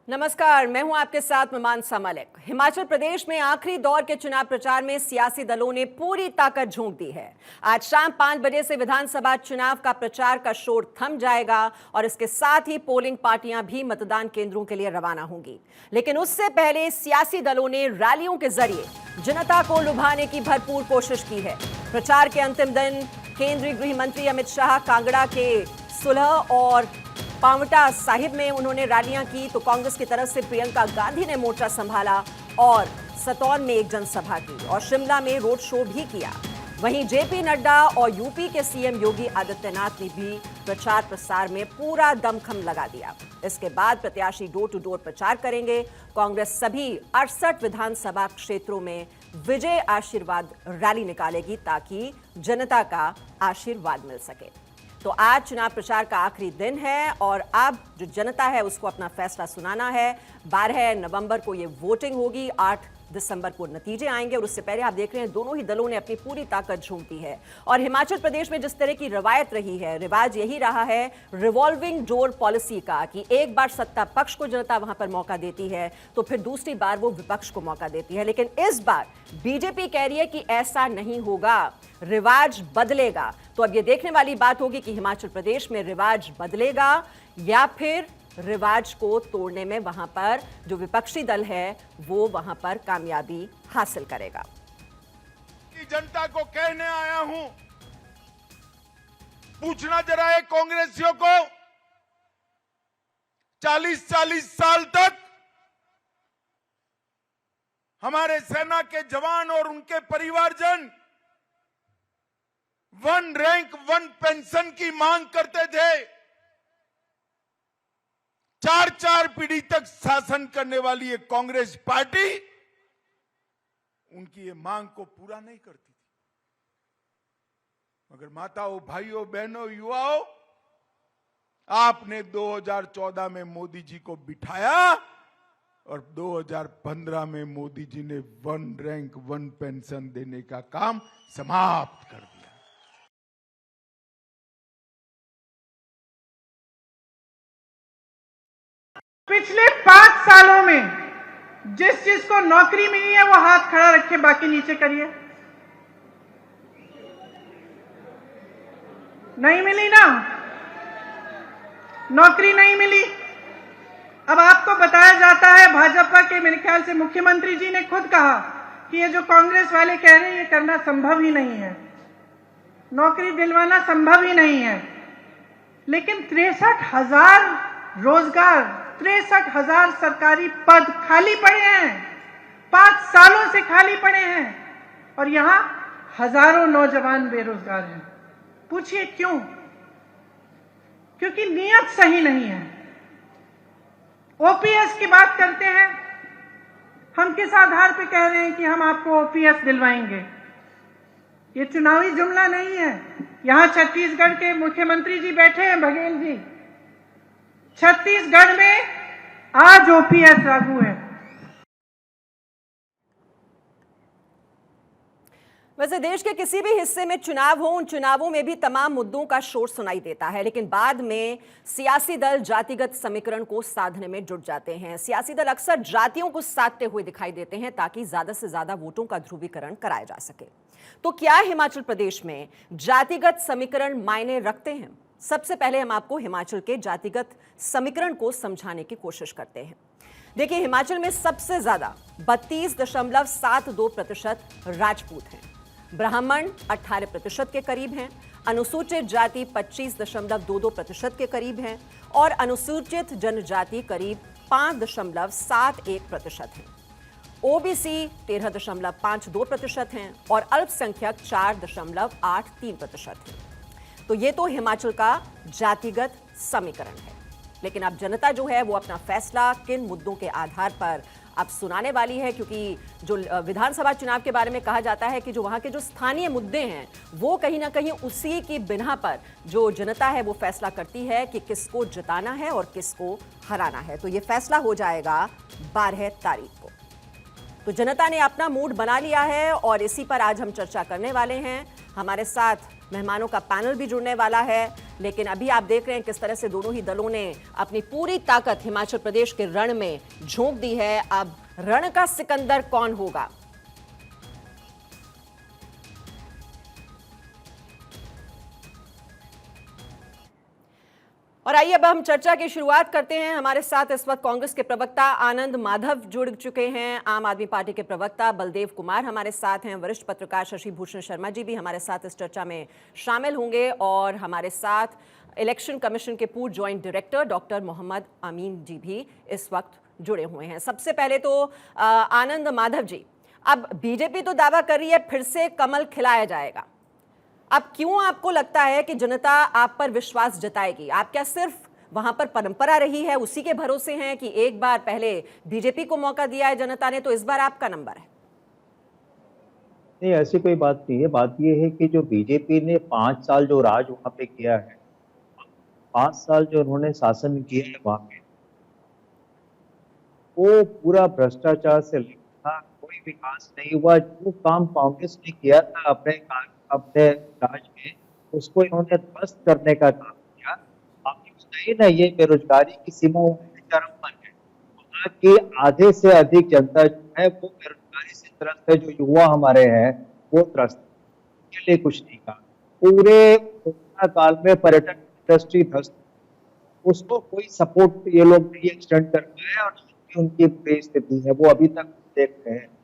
नमस्कार, मैं हूं आपके साथ मानसा मलिक। हिमाचल प्रदेश में आखिरी दौर के चुनाव प्रचार में सियासी दलों ने पूरी ताकत झोंक दी है। आज शाम 5 बजे से विधानसभा चुनाव का प्रचार का शोर थम जाएगा और इसके साथ ही पोलिंग पार्टियां भी मतदान केंद्रों के लिए रवाना होंगी। लेकिन उससे पहले सियासी दलों ने रैलियों के जरिए जनता को लुभाने की भरपूर कोशिश की है। प्रचार के अंतिम दिन केंद्रीय गृह मंत्री अमित शाह कांगड़ा के सुलह और पांवटा साहिब में उन्होंने रैलियां की, तो कांग्रेस की तरफ से प्रियंका गांधी ने मोर्चा संभाला और सतौन में एक जनसभा की और शिमला में रोड शो भी किया। वहीं जेपी नड्डा और यूपी के सीएम योगी आदित्यनाथ ने भी प्रचार प्रसार में पूरा दमखम लगा दिया। इसके बाद प्रत्याशी डोर टू डोर प्रचार करेंगे। कांग्रेस सभी 68 विधानसभा क्षेत्रों में विजय आशीर्वाद रैली निकालेगी ताकि जनता का आशीर्वाद मिल सके। तो आज चुनाव प्रचार का आखिरी दिन है और अब जो जनता है उसको अपना फैसला सुनाना है। 12 नवंबर को ये वोटिंग होगी, 8 दिसंबर को नतीजे आएंगे और उससे पहले आप देख रहे हैं दोनों ही दलों ने अपनी पूरी ताकत झोंक दी है। और हिमाचल प्रदेश में जिस तरह की रवायत रही है, रिवाज यही रहा है रिवॉल्विंग डोर पॉलिसी का कि एक बार सत्ता पक्ष को जनता वहां पर मौका देती है तो फिर दूसरी बार वो विपक्ष को मौका देती है। लेकिन इस बार बीजेपी कह रही है कि ऐसा नहीं होगा, रिवाज बदलेगा। तो अब ये देखने वाली बात होगी कि हिमाचल प्रदेश में रिवाज बदलेगा या फिर रिवाज को तोड़ने में वहां पर जो विपक्षी दल है वो वहां पर कामयाबी हासिल करेगा। जनता को कहने आया हूं, पूछना जरा है कांग्रेसियों को, 40-40 साल तक हमारे सेना के जवान और उनके परिवारजन 1 रैंक 1 पेंशन की मांग करते थे। 4 पीढ़ी तक शासन करने वाली ये कांग्रेस पार्टी उनकी ये मांग को पूरा नहीं करती थी। मगर माताओं, भाइयों, बहनों, युवाओं, आपने 2014 में मोदी जी को बिठाया और 2015 में मोदी जी ने 1 रैंक 1 पेंशन देने का काम समाप्त कर दिया। पिछले 5 सालों में जिसको नौकरी मिली है वो हाथ खड़ा रखे, बाकी नीचे करिए। नहीं मिली ना, नौकरी नहीं मिली। अब आपको बताया जाता है, भाजपा के मेरे ख्याल से मुख्यमंत्री जी ने खुद कहा कि ये जो कांग्रेस वाले कह रहे हैं ये करना संभव ही नहीं है, नौकरी दिलवाना संभव ही नहीं है। लेकिन 63,000 रोजगार, 63,000 सरकारी पद खाली पड़े हैं, 5 सालों से खाली पड़े हैं और यहां हजारों नौजवान बेरोजगार हैं। पूछिए क्यों? क्योंकि नीयत सही नहीं है। ओपीएस की बात करते हैं, हम किस आधार पे कह रहे हैं कि हम आपको ओपीएस दिलवाएंगे? ये चुनावी जुमला नहीं है। यहां छत्तीसगढ़ के मुख्यमंत्री जी बैठे हैं, बघेल जी। छत्तीसगढ़ में आज ओपीएस लागू है। वैसे देश के किसी भी हिस्से में चुनाव हो, उन चुनावों में भी तमाम मुद्दों का शोर सुनाई देता है, लेकिन बाद में सियासी दल जातिगत समीकरण को साधने में जुट जाते हैं। सियासी दल अक्सर जातियों को साधते हुए दिखाई देते हैं ताकि ज्यादा से ज्यादा वोटों का ध्रुवीकरण कराया जा सके। तो क्या हिमाचल प्रदेश में जातिगत समीकरण मायने रखते हैं? सबसे पहले हम आपको हिमाचल के जातिगत समीकरण को समझाने की कोशिश करते हैं। देखिए, हिमाचल में सबसे ज्यादा 32.72% राजपूत हैं, ब्राह्मण 18% के करीब हैं, अनुसूचित जाति 25.22% के करीब हैं और अनुसूचित जनजाति करीब 5.71% हैं। ओबीसी 13.52% हैं और अल्पसंख्यक 4.83% हैं। तो ये तो हिमाचल का जातिगत समीकरण है। लेकिन अब जनता जो है वो अपना फैसला किन मुद्दों के आधार पर अब सुनाने वाली है, क्योंकि जो विधानसभा चुनाव के बारे में कहा जाता है कि जो वहां के जो स्थानीय मुद्दे हैं वो कहीं ना कहीं उसी की बिना पर जो जनता है वो फैसला करती है कि किसको जिताना है और किसको हराना है। तो ये फैसला हो जाएगा 12 तारीख को। तो जनता ने अपना मूड बना लिया है और इसी पर आज हम चर्चा करने वाले हैं। हमारे साथ मेहमानों का पैनल भी जुड़ने वाला है। लेकिन अभी आप देख रहे हैं किस तरह से दोनों ही दलों ने अपनी पूरी ताकत हिमाचल प्रदेश के रण में झोंक दी है। अब रण का सिकंदर कौन होगा? और आइए अब हम चर्चा की शुरुआत करते हैं। हमारे साथ इस वक्त कांग्रेस के प्रवक्ता आनंद माधव जुड़ चुके हैं, आम आदमी पार्टी के प्रवक्ता बलदेव कुमार हमारे साथ हैं, वरिष्ठ पत्रकार शशि भूषण शर्मा जी भी हमारे साथ इस चर्चा में शामिल होंगे और हमारे साथ इलेक्शन कमीशन के पूर्व ज्वाइंट डायरेक्टर डॉक्टर मोहम्मद अमीन जी भी इस वक्त जुड़े हुए हैं। सबसे पहले तो आनंद माधव जी, अब बीजेपी तो दावा कर रही है फिर से कमल खिलाया जाएगा। अब क्यों आपको लगता है कि जनता आप पर विश्वास जताएगी? आप क्या सिर्फ वहां पर परंपरा रही है उसी के भरोसे हैं कि एक बार पहले बीजेपी को मौका दिया है जनता ने, तो इस बार आपका नंबर है? नहीं, ऐसी कोई बात नहीं है। बात यह है कि जो बीजेपी ने 5 साल जो राज वहां पे किया है, 5 साल जो उन्होंने शासन किया है वहां पे, वो पूरा भ्रष्टाचार से लिप्त था, कोई विकास नहीं हुआ। जो काम कांग्रेस ने किया था अपने राज में, उसको इन्होंने ध्वस्त करने का काम किया। आप बताइए ना, ये बेरोजगारी की सीमा चरम पर है। वहाँ की आधे से अधिक जनता जो है वो बेरोजगारी से त्रस्त है। जो युवा हमारे हैं वो त्रस्त, के लिए कुछ नहीं कहा। पूरे कोरोना काल में पर्यटन इंडस्ट्री ध्वस्त, उसको कोई सपोर्ट ये लोग नहीं एक्सटेंड कर पाए और उनकी पूरी स्थिति है वो अभी तक देख रहे हैं।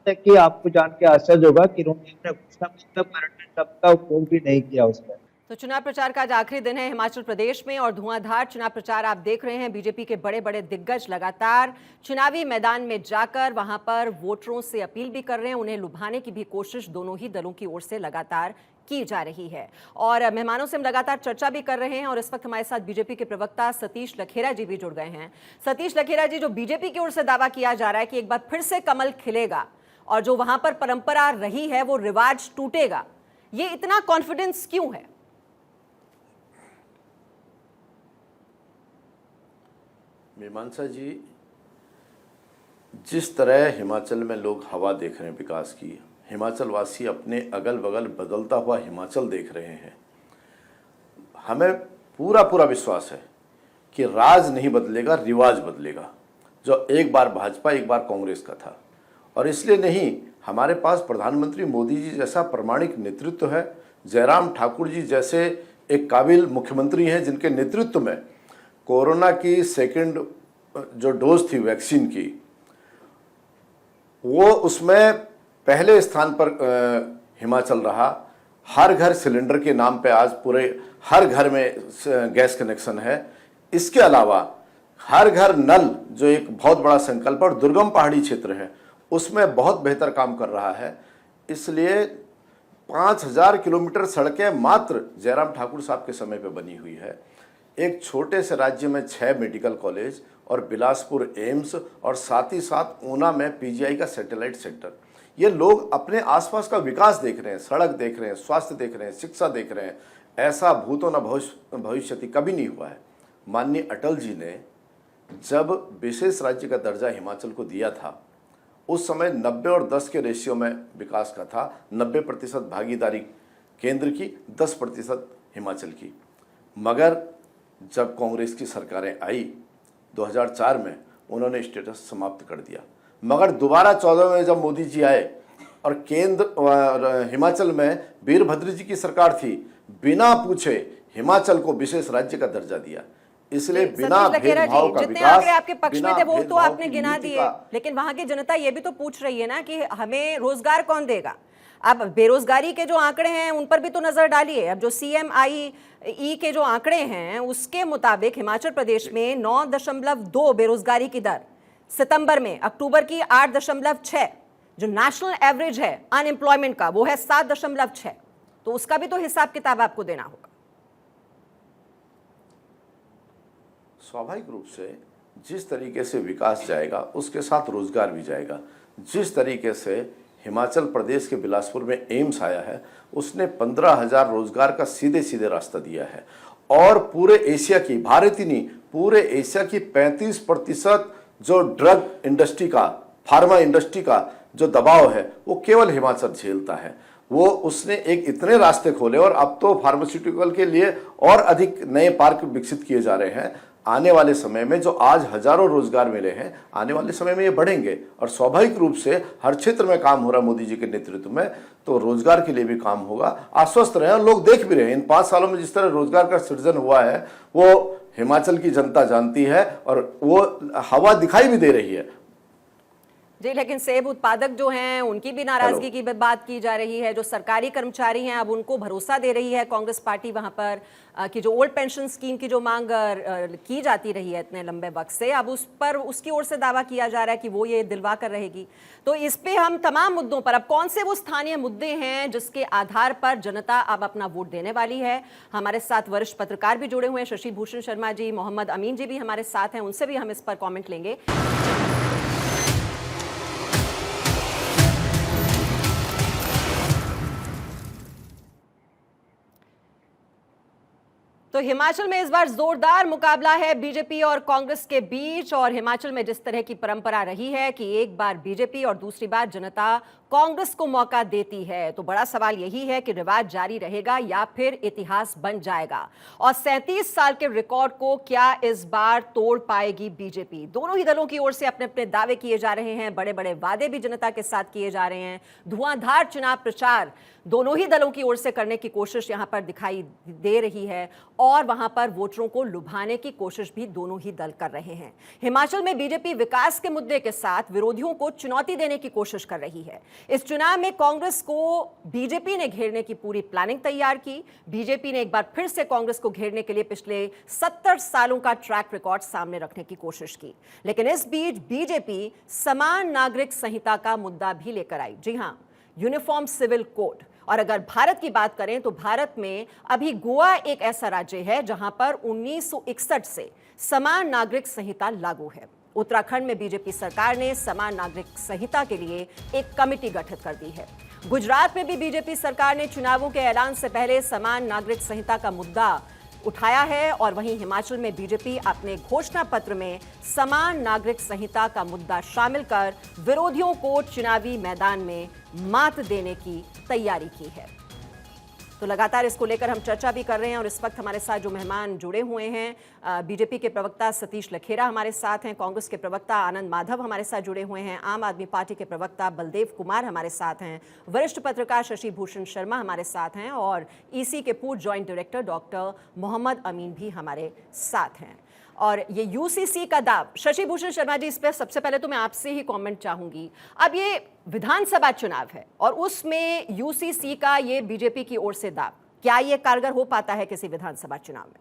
तक कि आपको जान के आश्चर्य होगा कि उन्होंने अपने घोषणा पत्र पर्यटन शब्द का उपयोग भी नहीं किया उसमें। तो चुनाव प्रचार का आज आखिरी दिन है हिमाचल प्रदेश में और धुआंधार चुनाव प्रचार आप देख रहे हैं। बीजेपी के बड़े बड़े दिग्गज लगातार चुनावी मैदान में जाकर वहां पर वोटरों से अपील भी कर रहे हैं, उन्हें लुभाने की भी कोशिश दोनों ही दलों की ओर से लगातार की जा रही है और मेहमानों से हम लगातार चर्चा भी कर रहे हैं। और इस वक्त हमारे साथ बीजेपी के प्रवक्ता सतीश लखेरा जी भी जुड़ गए हैं। सतीश लखेरा जी, जो बीजेपी की ओर से दावा किया जा रहा है कि एक बार फिर से कमल खिलेगा और जो वहां पर परंपरा रही है वो रिवाज टूटेगा, ये इतना कॉन्फिडेंस क्यों है? मीमांसा जी, जिस तरह हिमाचल में लोग हवा देख रहे हैं विकास की, हिमाचल वासी अपने अगल बगल बदलता हुआ हिमाचल देख रहे हैं, हमें पूरा विश्वास है कि राज नहीं बदलेगा, रिवाज बदलेगा। जो एक बार भाजपा एक बार कांग्रेस का था, और इसलिए नहीं, हमारे पास प्रधानमंत्री मोदी जी जैसा प्रमाणिक नेतृत्व है, जयराम ठाकुर जी जैसे एक काबिल मुख्यमंत्री हैं जिनके नेतृत्व में कोरोना की सेकंड जो डोज थी वैक्सीन की, वो उसमें पहले स्थान पर हिमाचल रहा। हर घर सिलेंडर के नाम पे आज पूरे हर घर में गैस कनेक्शन है। इसके अलावा हर घर नल, जो एक बहुत बड़ा संकल्प और दुर्गम पहाड़ी क्षेत्र है, उसमें बहुत बेहतर काम कर रहा है। इसलिए 5000 किलोमीटर सड़कें मात्र जयराम ठाकुर साहब के समय पे बनी हुई है। एक छोटे से राज्य में 6 मेडिकल कॉलेज और बिलासपुर एम्स और साथ ही साथ ऊना में पीजीआई का सैटेलाइट सेंटर। ये लोग अपने आसपास का विकास देख रहे हैं, सड़क देख रहे हैं, स्वास्थ्य देख रहे हैं, शिक्षा देख रहे हैं। ऐसा भूतो न भविष्यति कभी नहीं हुआ है। माननीय अटल जी ने जब विशेष राज्य का दर्जा हिमाचल को दिया था, उस समय 90 और 10 के रेशियो में विकास का था। 90% भागीदारी केंद्र की, 10% हिमाचल की। मगर जब कांग्रेस की सरकारें आई 2004 में, उन्होंने स्टेटस समाप्त कर दिया। मगर दोबारा 14 में जब मोदी जी आए और केंद्र हिमाचल में वीरभद्र जी की सरकार थी, बिना पूछे हिमाचल को विशेष राज्य का दर्जा दिया। इसलिए बिना भेदभाव का जितने आंकड़े आपके पक्ष में थे वो तो आपने गिना दिए, लेकिन वहां की जनता ये भी तो पूछ रही है ना कि हमें रोजगार कौन देगा। अब बेरोजगारी के जो आंकड़े हैं उन पर भी तो नजर डालिए। अब जो CMIE के जो आंकड़े हैं उसके मुताबिक हिमाचल प्रदेश में 9.2 बेरोजगारी की दर सितंबर में, अक्टूबर की 8.6, जो नेशनल एवरेज है अनएम्प्लॉयमेंट का वो है 7.6। तो उसका भी तो हिसाब किताब आपको देना होगा। स्वाभाविक रूप से जिस तरीके से विकास जाएगा उसके साथ रोजगार भी जाएगा। जिस तरीके से हिमाचल प्रदेश के बिलासपुर में एम्स आया है, उसने 15,000 रोजगार का सीधे सीधे रास्ता दिया है। और पूरे एशिया की, भारत ही नहीं पूरे एशिया की 35% जो ड्रग इंडस्ट्री का, फार्मा इंडस्ट्री का जो दबाव है वो केवल हिमाचल झेलता है। वो उसने एक इतने रास्ते खोले और अब तो फार्मास्यूटिकल के लिए और अधिक नए पार्क विकसित किए जा रहे हैं। आने वाले समय में जो आज हजारों रोजगार मिले हैं, आने वाले समय में ये बढ़ेंगे और स्वाभाविक रूप से हर क्षेत्र में काम हो रहा है मोदी जी के नेतृत्व में, तो रोजगार के लिए भी काम होगा। आश्वस्त रहे और लोग देख भी रहे हैं इन 5 सालों में जिस तरह रोजगार का सृजन हुआ है वो हिमाचल की जनता जानती है और वो हवा दिखाई भी दे रही है। जी, लेकिन सेब उत्पादक जो हैं उनकी भी नाराजगी की बात की जा रही है। जो सरकारी कर्मचारी हैं अब उनको भरोसा दे रही है कांग्रेस पार्टी वहां पर कि जो ओल्ड पेंशन स्कीम की जो मांग की जाती रही है इतने लंबे वक्त से, अब उस पर उसकी ओर से दावा किया जा रहा है कि वो ये दिलवा कर रहेगी। तो इस पे हम तमाम मुद्दों पर अब कौन से वो स्थानीय मुद्दे हैं जिसके आधार पर जनता अब अपना वोट देने वाली है। हमारे साथ वरिष्ठ पत्रकार भी जुड़े हुए हैं, शशि भूषण शर्मा जी, मोहम्मद अमीन जी भी हमारे साथ हैं, उनसे भी हम इस पर कॉमेंट लेंगे। तो हिमाचल में इस बार जोरदार मुकाबला है बीजेपी और कांग्रेस के बीच, और हिमाचल में जिस तरह की परंपरा रही है कि एक बार बीजेपी और दूसरी बार जनता कांग्रेस को मौका देती है, तो बड़ा सवाल यही है कि रिवाज जारी रहेगा या फिर इतिहास बन जाएगा। और 37 साल के रिकॉर्ड को क्या इस बार तोड़ पाएगी बीजेपी? दोनों ही दलों की ओर से अपने अपने दावे किए जा रहे हैं, बड़े बड़े वादे भी जनता के साथ किए जा रहे हैं। धुआंधार चुनाव प्रचार दोनों ही दलों की ओर से करने की कोशिश यहां पर दिखाई दे रही है और वहां पर वोटरों को लुभाने की कोशिश भी दोनों ही दल कर रहे हैं। हिमाचल में बीजेपी विकास के मुद्दे के साथ विरोधियों को चुनौती देने की कोशिश कर रही है। इस चुनाव में कांग्रेस को बीजेपी ने घेरने की पूरी प्लानिंग तैयार की। बीजेपी ने एक बार फिर से कांग्रेस को घेरने के लिए पिछले 70 सालों का ट्रैक रिकॉर्ड सामने रखने की कोशिश की, लेकिन इस बीच बीजेपी समान नागरिक संहिता का मुद्दा भी लेकर आई। जी हां, यूनिफॉर्म सिविल कोड। और अगर भारत की बात करें तो भारत में अभी गोवा एक ऐसा राज्य है जहां पर 1961 से समान नागरिक संहिता लागू है। उत्तराखंड में बीजेपी सरकार ने समान नागरिक संहिता के लिए एक कमेटी गठित कर दी है। गुजरात में भी बीजेपी सरकार ने चुनावों के ऐलान से पहले समान नागरिक संहिता का मुद्दा उठाया है, और वहीं हिमाचल में बीजेपी अपने घोषणा पत्र में समान नागरिक संहिता का मुद्दा शामिल कर विरोधियों को चुनावी मैदान में मात देने की तैयारी की है। तो लगातार इसको लेकर हम चर्चा भी कर रहे हैं और इस वक्त हमारे साथ जो मेहमान जुड़े हुए हैं, बीजेपी के प्रवक्ता सतीश लखेरा हमारे साथ हैं, कांग्रेस के प्रवक्ता आनंद माधव हमारे साथ जुड़े हुए हैं, आम आदमी पार्टी के प्रवक्ता बलदेव कुमार हमारे साथ हैं, वरिष्ठ पत्रकार शशि भूषण शर्मा हमारे साथ हैं और ईसी के पूर्व ज्वाइंट डायरेक्टर डॉक्टर मोहम्मद अमीन भी हमारे साथ हैं। और ये यूसीसी का दाव, शशि भूषण शर्मा जी, इस पर सबसे पहले तो मैं आपसे ही कमेंट चाहूंगी। अब ये विधानसभा चुनाव है और उसमें यूसीसी का ये बीजेपी की ओर से दाव, क्या ये कारगर हो पाता है किसी विधानसभा चुनाव में?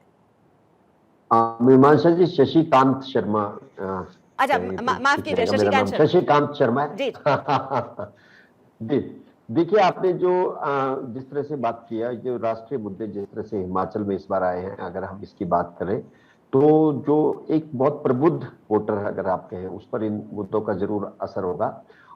मीमांसा जी, शशिकांत शर्मा। अच्छा, माफ कीजिए, शशिकांत शर्मा जी। जी, देखिए, आपने जो जिस तरह से बात किया, जो राष्ट्रीय मुद्दे जिस तरह से हिमाचल में इस बार आए हैं, अगर हम इसकी बात करें तो जो एक बहुत प्रबुद्ध वोटर है अगर आप कहें, उस पर इन मुद्दों का जरूर असर होगा।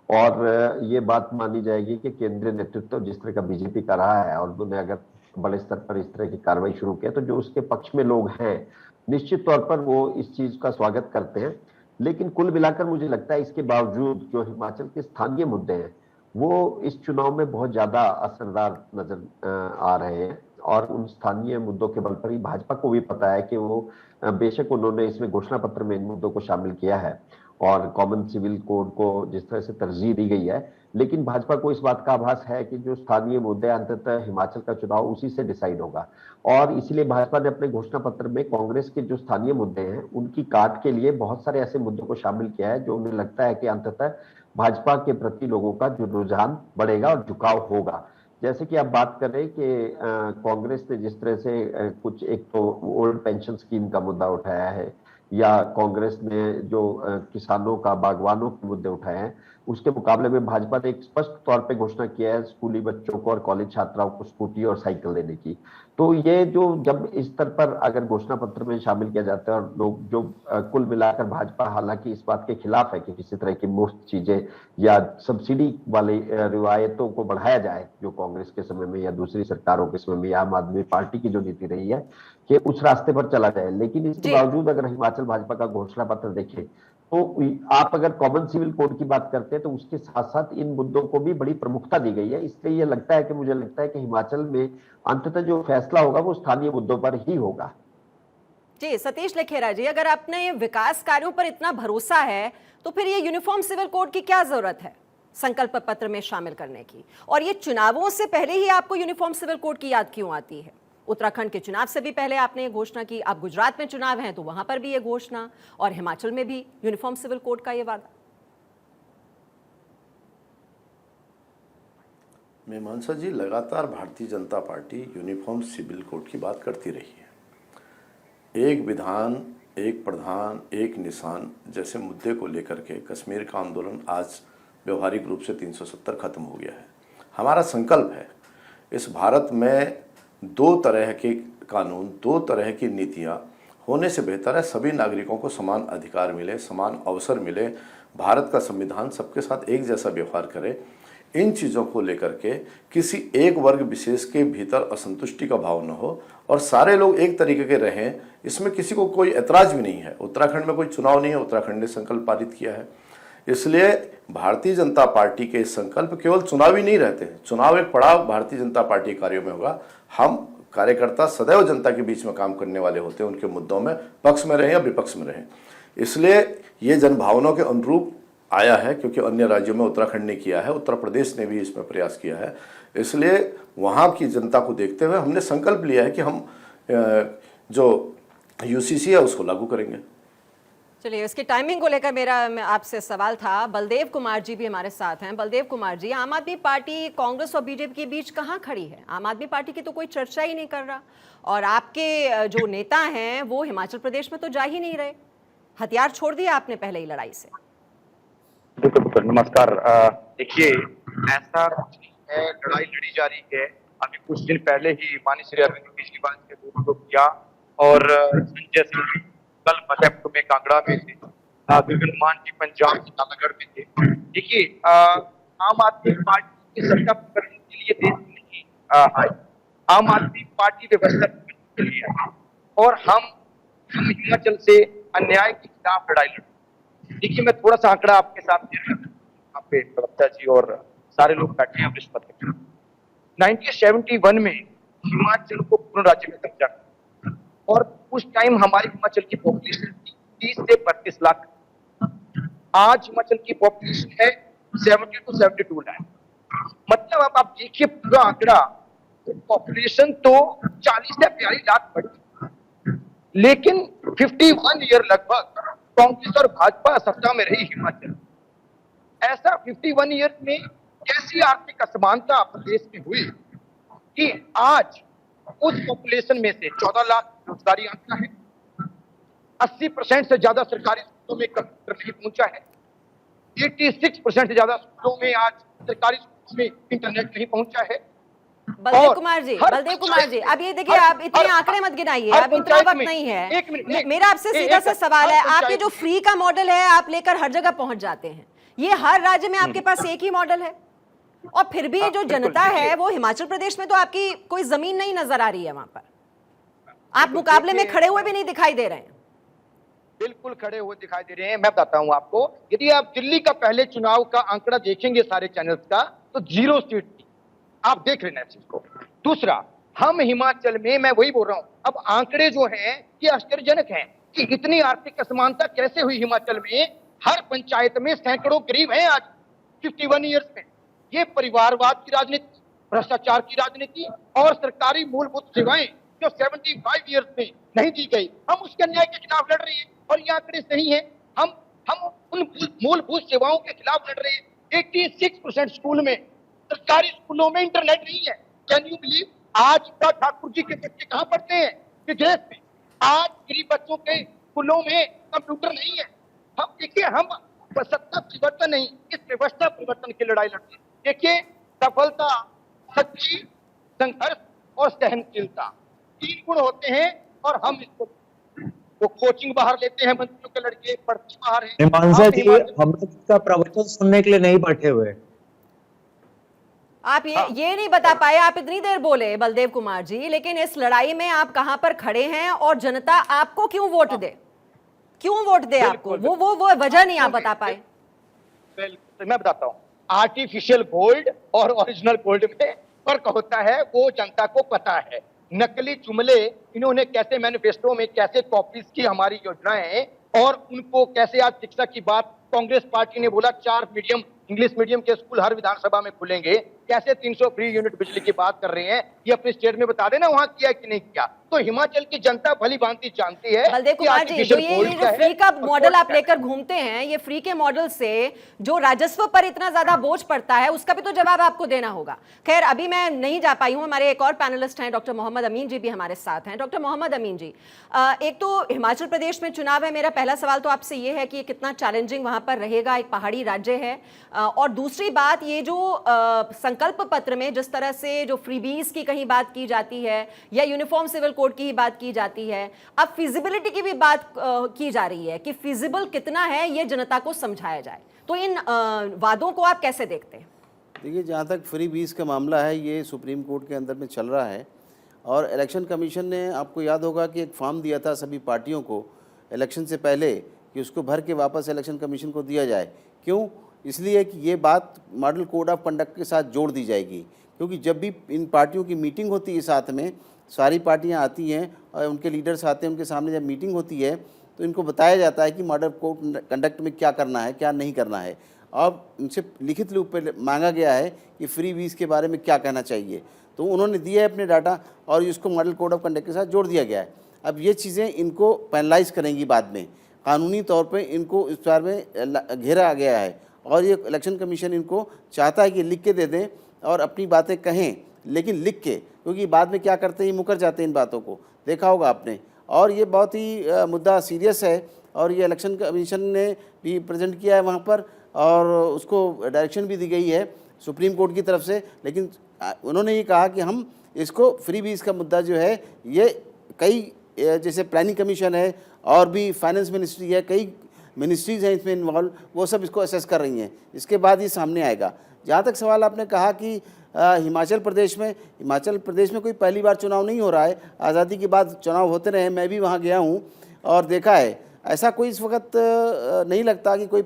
और ये बात मानी जाएगी कि केंद्रीय नेतृत्व जिस तरह का बीजेपी का रहा है और उन्होंने अगर बड़े स्तर पर इस तरह की कार्रवाई शुरू की, तो जो उसके पक्ष में लोग हैं निश्चित तौर पर वो इस चीज का स्वागत करते हैं। लेकिन कुल मिलाकर मुझे लगता है इसके बावजूद जो हिमाचल के स्थानीय मुद्दे हैं वो इस चुनाव में बहुत ज्यादा असरदार नजर आ रहे हैं। और उन स्थानीय मुद्दों के बल पर ही भाजपा को भी पता है कि वो बेशक उन्होंने इसमें घोषणा पत्र में इन मुद्दों को शामिल किया है और कॉमन सिविल कोड को जिस तरह से तरजीह दी गई है, लेकिन भाजपा को इस बात का आभास है कि जो स्थानीय मुद्दे अंततः हिमाचल का चुनाव उसी से डिसाइड होगा। और इसीलिए भाजपा ने अपने घोषणा पत्र में कांग्रेस के जो स्थानीय मुद्दे हैं उनकी काट के लिए बहुत सारे ऐसे मुद्दों को शामिल किया है जो उन्हें लगता है कि अंततः भाजपा के प्रति लोगों का जो रुझान बढ़ेगा और झुकाव होगा। जैसे कि आप बात कर रहे हैं कि कांग्रेस ने जिस तरह से कुछ, एक तो ओल्ड पेंशन स्कीम का मुद्दा उठाया है, या कांग्रेस ने जो किसानों का, बागवानों के मुद्दे उठाए हैं, उसके मुकाबले में भाजपा ने एक स्पष्ट तौर पे घोषणा किया है स्कूली बच्चों को और कॉलेज छात्राओं को स्कूटी और साइकिल देने की। तो ये जो जब इस स्तर पर अगर घोषणा पत्र में शामिल किया जाता है और लोग जो कुल मिलाकर भाजपा हालांकि इस बात के खिलाफ है कि किसी तरह की मुफ्त चीजें या सब्सिडी वाली रिवायतों को बढ़ाया जाए जो कांग्रेस के समय में या दूसरी सरकारों के समय में आम आदमी पार्टी की जो नीति रही है कि उस रास्ते पर चला जाए। लेकिन इसके बावजूद अगर हिमाचल भाजपा का घोषणा पत्र देखें तो आप अगर कॉमन सिविल कोड की बात करते हैं तो उसके साथ साथ इन मुद्दों को भी बड़ी प्रमुखता दी गई है। इसलिए ये लगता है कि मुझे लगता है कि हिमाचल में अंततः जो फैसला होगा वो स्थानीय मुद्दों पर ही होगा। जी सतीश लेखेरा जी, अगर अपने विकास कार्यों पर इतना भरोसा है तो फिर ये यूनिफॉर्म सिविल कोड की क्या जरूरत है संकल्प पत्र में शामिल करने की? और ये चुनावों से पहले ही आपको यूनिफॉर्म सिविल कोड की याद क्यों आती है? उत्तराखंड के चुनाव से भी पहले आपने ये घोषणा की, अब गुजरात में चुनाव हैं तो वहां पर भी ये घोषणा, और हिमाचल में भी यूनिफॉर्म सिविल कोड का ये वादा। मीमांसा जी, लगातार Bharatiya Janata party uniform civil code की बात करती रही है। एक विधान, एक प्रधान, एक निशान जैसे मुद्दे को लेकर के कश्मीर का आंदोलन आज व्यवहारिक रूप से 370 खत्म हो गया है। हमारा संकल्प है इस भारत में दो तरह के कानून, दो तरह की नीतियां होने से बेहतर है सभी नागरिकों को समान अधिकार मिले, समान अवसर मिले, भारत का संविधान सबके साथ एक जैसा व्यवहार करे। इन चीज़ों को लेकर के किसी एक वर्ग विशेष के भीतर असंतुष्टि का भाव न हो और सारे लोग एक तरीके के रहें, इसमें किसी को कोई ऐतराज भी नहीं है। उत्तराखंड में कोई चुनाव नहीं है, उत्तराखंड ने संकल्प पारित किया है। इसलिए भारतीय जनता पार्टी के संकल्प केवल चुनावी नहीं रहते हैं, चुनाव एक पड़ाव भारतीय जनता पार्टी कार्यों में होगा। हम कार्यकर्ता सदैव जनता के बीच में काम करने वाले होते हैं, उनके मुद्दों में पक्ष में रहें या विपक्ष में रहें। इसलिए ये जनभावनाओं के अनुरूप आया है, क्योंकि अन्य राज्यों में उत्तराखंड ने किया है, उत्तर प्रदेश ने भी इसमें प्रयास किया है। इसलिए वहाँ की जनता को देखते हुए हमने संकल्प लिया है कि हम जो यूसीसी है उसको लागू करेंगे। चलिए, इसकी टाइमिंग को लेकर मेरा आपसे सवाल था। बलदेव कुमार जी भी हमारे साथ हैं। बलदेव कुमार जी, आम आदमी पार्टी कांग्रेस और बीजेपी के बीच कहाँ खड़ी है? आम आदमी पार्टी की तो कोई चर्चा ही नहीं कर रहा, और आपके जो नेता हैं वो हिमाचल प्रदेश में तो जा ही नहीं रहे। हथियार छोड़ दिया आपने पहले ही लड़ाई से। बिल्कुल, नमस्कार। देखिए, ऐसा कुछ नहीं है, लड़ाई लड़ी जा रही है। अभी कुछ दिन पहले ही माननीय श्री अरविंद केजरीवाल ने रोड शो किया, और संजय सिंह कल फतेहपुर में कांगड़ा में थे, विपिन मान जी पंजाब के नालागढ़ में थे। देखिए, आम आदमी पार्टी की सत्ता करने के लिए देश नहीं आई, आम आदमी पार्टी व्यवस्था के लिए आई, और हम हिमाचल से अन्याय के खिलाफ लड़ाई लड़ी। देखिए, मैं थोड़ा सा आंकड़ा आपके साथ दे रहा हूं, यहाँ पे प्रवक्ता जी और सारे लोग बैठे हैं वरिष्ठ पत्रकार। 1971 में हिमाचल को पूर्ण राज्य में दर्जा, और उस टाइम हमारी हिमाचल की पॉपुलेशन थी 30 से 32 लाख। आज हिमाचल की पॉपुलेशन है 70 to 72 लाख। मतलब अब आप देखिए पूरा आंकड़ा, पॉपुलेशन तो 40 से 42 लाख बढ़ी, लेकिन 51 ईयर लगभग कांग्रेस और भाजपा सत्ता में रही हिमाचल। ऐसा 51 ईयर में कैसी आर्थिक असमानता प्रदेश में हुई कि आज उस पॉपुलेशन में से 14 लाख रोजगारी आंकड़ा है, 80% से ज्यादा सरकारी स्कूलों में कंप्यूटर नहीं पहुंचा है, 86% से ज्यादा स्कूलों में आज सरकारी स्कूलों में इंटरनेट नहीं पहुंचा है। बलदेव कुमार जी, अब ये देखिए, आप इतने आंकड़े मत गिनाइए, अब इतना वक्त नहीं है। मेरा आपसे सीधा सा सवाल है, आप ये जो फ्री का मॉडल है आप लेकर हर जगह पहुंच जाते हैं, ये हर राज्य में आपके पास एक ही मॉडल है, और फिर भी जो जनता है वो हिमाचल प्रदेश में तो आपकी कोई जमीन नहीं नजर आ रही है, वहां पर आप मुकाबले में खड़े हुए भी नहीं दिखाई दे रहे हैं। बिल्कुल खड़े हुए दिखाई दे रहे हैं। मैं बताता हूं आपको, यदि आप दिल्ली का पहले चुनाव का आंकड़ा देखेंगे सारे चैनल्स का, तो 0 सीट थी, आप देख लेना इस चीज को। दूसरा, हम हिमाचल में, मैं वही बोल रहा हूं, अब आंकड़े जो हैं ये आश्चर्यजनक हैं कि इतनी आर्थिक असमानता कैसे हुई हिमाचल में। हर पंचायत में सैकड़ों गरीब हैं आज 51 ईयर्स में। ये परिवारवाद की राजनीति, भ्रष्टाचार की राजनीति और सरकारी मूलभूत सेवाएं जो 75 ईयर्स में नहीं दी गई, हम उसके अन्याय के खिलाफ लड़ रहे हैं, और ये आंकड़े सही हैं। हम उन मूलभूत सेवाओं के खिलाफ लड़ रहे हैं। 86% स्कूल में, सरकारी स्कूलों में इंटरनेट नहीं है। Can you believe? आज ठाकुर जी के बच्चे कहाँ पढ़ते हैं? विदेश में। आज गरीब बच्चों के स्कूलों में कंप्यूटर नहीं है। हम देखिए, हम सत्ता परिवर्तन नहीं, इस व्यवस्था परिवर्तन की लड़ाई लड़ते हैं। देखिए, सफलता, सच्ची, संघर्ष और सहनशीलता, 3 गुण होते हैं, और हम इसको, वो कोचिंग बाहर लेते हैं, मंत्रियों के लड़के पढ़ते बाहर हैं। मीमांसा जी, हम इसका प्रवचन सुनने के लिए नहीं बैठे हुए। आप ये नहीं बता पाए, आप इतनी देर बोले बलदेव कुमार जी, लेकिन इस लड़ाई में आप कहां पर खड़े हैं और जनता आपको क्यों वोट दे? क्यों वोट दे आपको? वो वजह नहीं आप बता पाए। तो मैं बताता हूँ, आर्टिफिशियल गोल्ड और ओरिजिनल गोल्ड में फर्क होता है, वो जनता को पता है। नकली जुमले इन्होंने कैसे मैनिफेस्टो में कैसे कॉपीज की हमारी योजनाएं, और उनको कैसे आज शिक्षा की बात कांग्रेस पार्टी ने बोला 4 मीडियम इंग्लिश मीडियम के स्कूल हर विधानसभा में खुलेंगे, कैसे 300 फ्री यूनिट बिजली की बात कर रहे हैं, ये अपने स्टेट में बता देना वहां किया कि नहीं किया। तो हिमाचल की जनता भली भांति जानती है। बलदेव कुमार जी, जो ये जो फ्री का मॉडल आप लेकर घूमते हैं, ये फ्री के मॉडल से जो राजस्व पर इतना ज्यादा बोझ पड़ता है, उसका भी तो जवाब आपको देना होगा। खैर, अभी मैं नहीं जा पाई हूं, हमारे एक और पैनलिस्ट हैं डॉक्टर मोहम्मद अमीन जी भी हमारे साथ हैं। डॉक्टर मोहम्मद अमीन जी, एक तो हिमाचल प्रदेश में चुनाव है, मेरा पहला सवाल तो आपसे ये है कि ये कितना चैलेंजिंग वहां पर रहेगा, एक पहाड़ी राज्य है, और दूसरी बात ये जो संकल्प पत्र में जिस तरह से जो फ्रीबीज की कहीं बात की जाती है या यूनिफॉर्म सिविल कोड की ही बात की जाती है, अब फिजिबिलिटी की भी बात की जा रही है कि फिजिबल कितना है ये जनता को समझाया जाए। तो इन वादों को आप कैसे देखते हैं? देखिए, जहाँ तक फ्री बीज का मामला है, ये सुप्रीम कोर्ट के अंदर में चल रहा है, और इलेक्शन कमीशन ने, आपको याद होगा कि एक फॉर्म दिया था सभी पार्टियों को इलेक्शन से पहले कि उसको भर के वापस इलेक्शन कमीशन को दिया जाए। क्यों? इसलिए कि ये बात मॉडल कोड ऑफ कंडक्ट के साथ जोड़ दी जाएगी, क्योंकि जब भी इन पार्टियों की मीटिंग होती है, साथ में सारी पार्टियां आती हैं और उनके लीडर्स आते हैं, उनके सामने जब मीटिंग होती है तो इनको बताया जाता है कि मॉडल कोड कंडक्ट में क्या करना है, क्या नहीं करना है, और उनसे लिखित रूप में मांगा गया है कि फ्री वीज़ के बारे में क्या कहना चाहिए। तो उन्होंने दिया है अपने डाटा, और इसको मॉडल कोड ऑफ कंडक्ट के साथ जोड़ दिया गया है। अब ये चीज़ें इनको पेनलाइज करेंगी बाद में, कानूनी तौर पे इनको इस बार में घेरा गया है, और ये इलेक्शन कमीशन इनको चाहता है कि लिख के दे दें और अपनी बातें कहें, लेकिन लिख के, क्योंकि बाद में क्या करते हैं, मुकर जाते हैं इन बातों को, देखा होगा आपने। और ये बहुत ही मुद्दा सीरियस है, और ये इलेक्शन कमीशन ने भी प्रेजेंट किया है वहाँ पर, और उसको डायरेक्शन भी दी गई है सुप्रीम कोर्ट की तरफ से। लेकिन उन्होंने ये कहा कि हम इसको फ्री बीज का मुद्दा जो है, ये कई जैसे प्लानिंग कमीशन है और भी फाइनेंस मिनिस्ट्री है, कई मिनिस्ट्रीज़ हैं इसमें इन्वॉल्व, वो सब इसको असेस कर रही हैं, इसके बाद ये सामने आएगा। जहाँ तक सवाल आपने कहा कि हिमाचल प्रदेश में कोई पहली बार चुनाव नहीं हो रहा है, आज़ादी के बाद चुनाव होते रहे, मैं भी वहाँ गया हूँ और देखा है। ऐसा कोई इस वक्त नहीं लगता कि कोई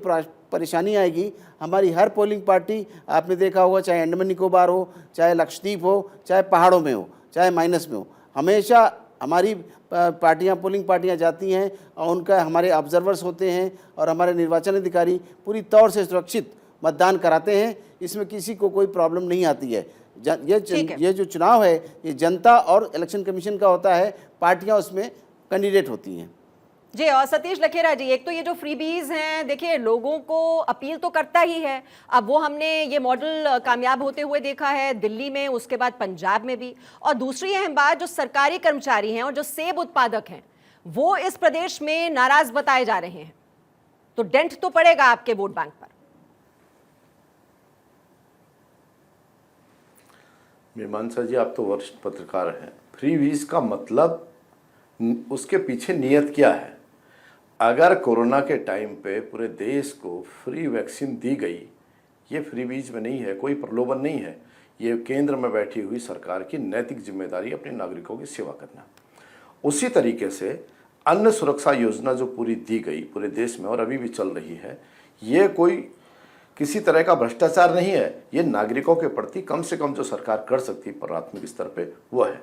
परेशानी आएगी। हमारी हर पोलिंग पार्टी, आपने देखा होगा, चाहे अंडमान निकोबार हो, चाहे लक्षद्वीप हो, चाहे पहाड़ों में हो, चाहे माइनस में हो, हमेशा हमारी पार्टियां, पोलिंग पार्टियां जाती हैं और उनका हमारे ऑब्जर्वर्स होते हैं और हमारे निर्वाचन अधिकारी पूरी तौर से सुरक्षित मतदान कराते हैं। इसमें किसी को कोई प्रॉब्लम नहीं आती है। ये जो चुनाव है, ये जनता और इलेक्शन कमीशन का होता है, पार्टियां उसमें कैंडिडेट होती हैं। जी, और सतीश लखेरा जी, एक तो ये जो फ्रीबीज हैं, देखिए लोगों को अपील तो करता ही है। अब वो हमने ये मॉडल कामयाब होते हुए देखा है दिल्ली में, उसके बाद पंजाब में भी। और दूसरी अहम बात, जो सरकारी कर्मचारी हैं और जो सेब उत्पादक हैं, वो इस प्रदेश में नाराज बताए जा रहे हैं। तो डेंट तो पड़ेगा आपके वोट बैंक पर। मीमांसा जी, आप तो वरिष्ठ पत्रकार हैं। फ्री वीज का मतलब, उसके पीछे नियत क्या है? अगर कोरोना के टाइम पे पूरे देश को फ्री वैक्सीन दी गई, ये फ्री वीज में नहीं है, कोई प्रलोभन नहीं है, ये केंद्र में बैठी हुई सरकार की नैतिक जिम्मेदारी अपने नागरिकों की सेवा करना। उसी तरीके से अन्न सुरक्षा योजना जो पूरी दी गई पूरे देश में और अभी भी चल रही है, ये कोई किसी तरह का भ्रष्टाचार नहीं है, ये नागरिकों के प्रति कम से कम जो सरकार कर सकती है प्राथमिक स्तर पे वो है।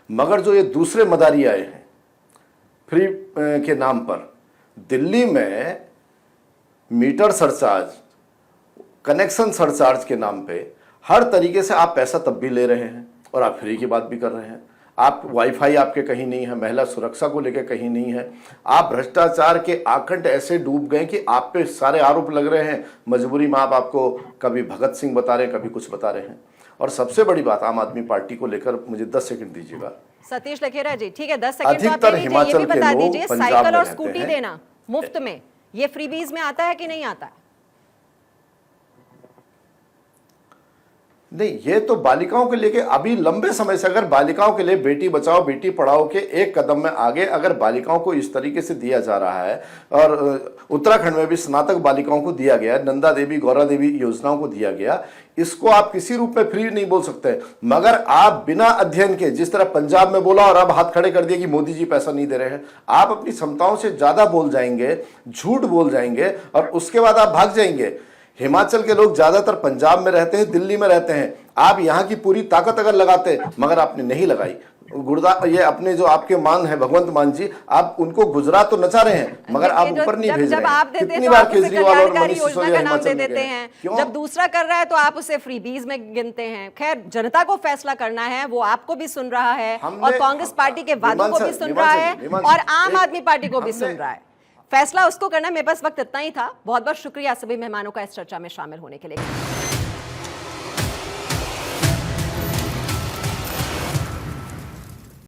मगर जो ये दूसरे मदारी आए हैं फ्री के नाम पर, दिल्ली में मीटर सरचार्ज, कनेक्शन सरचार्ज के नाम पे हर तरीके से आप पैसा तब भी ले रहे हैं और आप फ्री की बात भी कर रहे हैं। आप वाईफाई आपके कहीं नहीं है, महिला सुरक्षा को लेकर कहीं नहीं है। आप भ्रष्टाचार के आकंठ ऐसे डूब गए कि आप पे सारे आरोप लग रहे हैं। मजबूरी में आप आपको कभी भगत सिंह बता रहे हैं, कभी कुछ बता रहे हैं। और सबसे बड़ी बात, आम आदमी पार्टी को लेकर मुझे 10 सेकंड दीजिएगा। सतीश लखेरा जी, ठीक है, 10 सेकंड तो अधिकतर आप हिमाचल ये भी बता के लोग दीजिए, पंजाब साइकिल में और रहते स्कूटी हैं। देना मुफ्त में, ये फ्रीबीज में आता है कि नहीं आता है? नहीं, ये तो बालिकाओं के लेके अभी लंबे समय से, अगर बालिकाओं के लिए बेटी बचाओ बेटी पढ़ाओ के एक कदम में आगे अगर बालिकाओं को इस तरीके से दिया जा रहा है, और उत्तराखंड में भी स्नातक बालिकाओं को दिया गया, नंदा देवी गौरा देवी योजनाओं को दिया गया, इसको आप किसी रूप में फ्री नहीं बोल सकते। मगर आप बिना अध्ययन के, जिस तरह पंजाब में बोला और अब हाथ खड़े कर दिया कि मोदी जी पैसा नहीं दे रहे हैं, आप अपनी क्षमताओं से ज्यादा बोल जाएंगे, झूठ बोल जाएंगे और उसके बाद आप भाग जाएंगे। हिमाचल के लोग ज्यादातर पंजाब में रहते हैं, दिल्ली में रहते हैं। आप यहाँ की पूरी ताकत अगर लगाते, मगर आपने नहीं लगाई। ये अपने जो आपके मान है भगवंत मान जी, आप उनको गुजरात तो नचा रहे हैं मगर आप ऊपर नहीं भेज रहे हैं। कितनी बार केजरीवाल और मनीष सिसोदिया हिमाचल में गए, क्यों? जब दूसरा कर रहा है तो आप उसे फ्रीबीज में गिनते हैं। खैर, जनता को फैसला करना है, वो आपको भी सुन रहा है और कांग्रेस पार्टी के वादों को भी सुन रहा है और आम आदमी पार्टी को भी सुन रहा है। फैसला उसको करना है। मेरे पास वक्त इतना ही था। बहुत बहुत शुक्रिया सभी मेहमानों का इस चर्चा में शामिल होने के लिए।